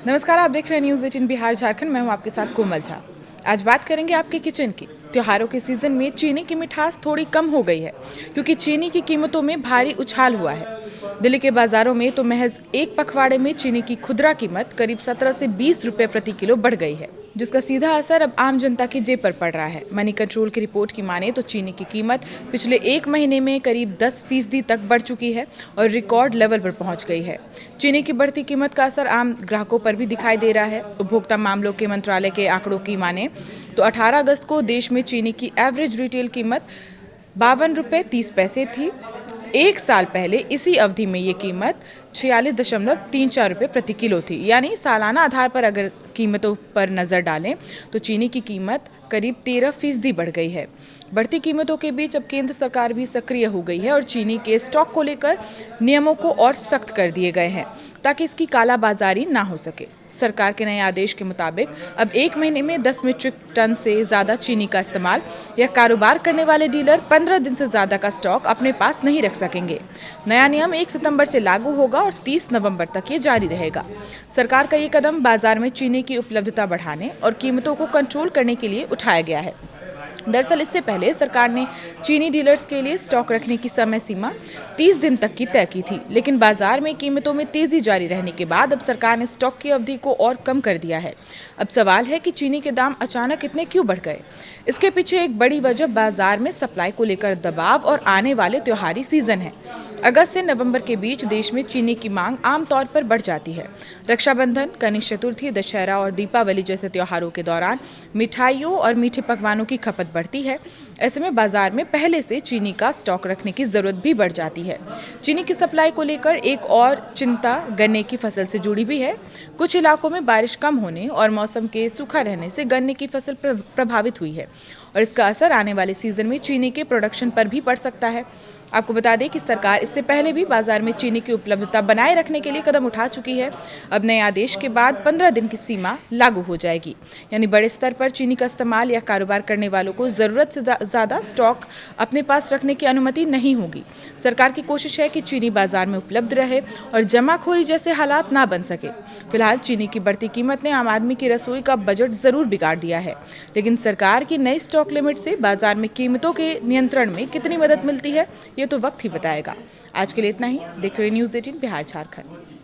नमस्कार, आप देख रहे हैं न्यूज़ 18 बिहार झारखंड। मैं हूं आपके साथ कोमल झा। आज बात करेंगे आपके किचन की। त्योहारों के सीजन में चीनी की मिठास थोड़ी कम हो गई है क्योंकि चीनी की कीमतों में भारी उछाल हुआ है। दिल्ली के बाजारों में तो महज एक पखवाड़े में चीनी की खुदरा कीमत करीब 17 से 20 रुपए प्रति किलो बढ़ गई है, जिसका सीधा असर अब आम जनता की जेब पर पड़ रहा है। मनी कंट्रोल की रिपोर्ट की माने तो चीनी की कीमत पिछले एक महीने में करीब 10% तक बढ़ चुकी है और रिकॉर्ड लेवल पर पहुंच गई है। चीनी की बढ़ती कीमत का असर आम ग्राहकों पर भी दिखाई दे रहा है। उपभोक्ता मामलों के मंत्रालय के आंकड़ों की माने तो 18 अगस्त को देश में चीनी की एवरेज रिटेल कीमत 52 रुपये 30 पैसे थी। एक साल पहले इसी अवधि में ये कीमत 46.34 रुपये प्रति किलो थी। यानी सालाना आधार पर अगर कीमतों पर नज़र डालें तो चीनी की कीमत करीब 13% बढ़ गई है। बढ़ती कीमतों के बीच अब केंद्र सरकार भी सक्रिय हो गई है और चीनी के स्टॉक को लेकर नियमों को और सख्त कर दिए गए हैं ताकि इसकी कालाबाजारी ना हो सके। सरकार के नए आदेश के मुताबिक अब एक महीने में 10 मीट्रिक टन से ज़्यादा चीनी का इस्तेमाल या कारोबार करने वाले डीलर 15 दिन से ज़्यादा का स्टॉक अपने पास नहीं रख सकेंगे। नया नियम 1 सितंबर से लागू होगा और 30 नवंबर तक ये जारी रहेगा। सरकार का ये कदम बाजार में चीनी की उपलब्धता बढ़ाने और कीमतों को कंट्रोल करने के लिए उठाया गया है। दरअसल इससे पहले सरकार ने चीनी डीलर्स के लिए स्टॉक रखने की समय सीमा 30 दिन तक की तय की थी, लेकिन बाजार में कीमतों में तेजी जारी रहने के बाद अब सरकार ने स्टॉक की अवधि को और कम कर दिया है। अब सवाल है कि चीनी के दाम अचानक इतने क्यों बढ़ गए। इसके पीछे एक बड़ी वजह बाजार में सप्लाई को लेकर दबाव और आने वाले त्योहारी सीजन है। अगस्त से नवंबर के बीच देश में चीनी की मांग आमतौर पर बढ़ जाती है। रक्षाबंधन, गणेश चतुर्थी, दशहरा और दीपावली जैसे त्योहारों के दौरान मिठाइयों और मीठे पकवानों की खपत बढ़ती है। ऐसे में बाजार में पहले से चीनी का स्टॉक रखने की जरूरत भी बढ़ जाती है। चीनी की सप्लाई को लेकर एक और चिंता गन्ने की फसल से जुड़ी भी है। कुछ इलाकों में बारिश कम होने और मौसम के सूखा रहने से गन्ने की फसल प्रभावित हुई है और इसका असर आने वाले सीजन में चीनी के प्रोडक्शन पर भी पड़ सकता है। आपको बता दें कि सरकार इससे पहले भी बाजार में चीनी की उपलब्धता बनाए रखने के लिए कदम उठा चुकी है। अब नए आदेश के बाद 15 दिन की सीमा लागू हो जाएगी, यानी बड़े स्तर पर चीनी का इस्तेमाल या कारोबार करने वालों को ज़रूरत से ज़्यादा स्टॉक अपने पास रखने की अनुमति नहीं होगी। सरकार की कोशिश है कि चीनी बाजार में उपलब्ध रहे और जमाखोरी जैसे हालात ना बन सके। फिलहाल चीनी की बढ़ती कीमत ने आम आदमी की रसोई का बजट ज़रूर बिगाड़ दिया है, लेकिन सरकार की नई स्टॉक लिमिट से बाजार में कीमतों के नियंत्रण में कितनी मदद मिलती है ये तो वक्त ही बताएगा। आज के लिए इतना ही। देखते रहिए न्यूज़ 18 बिहार झारखंड।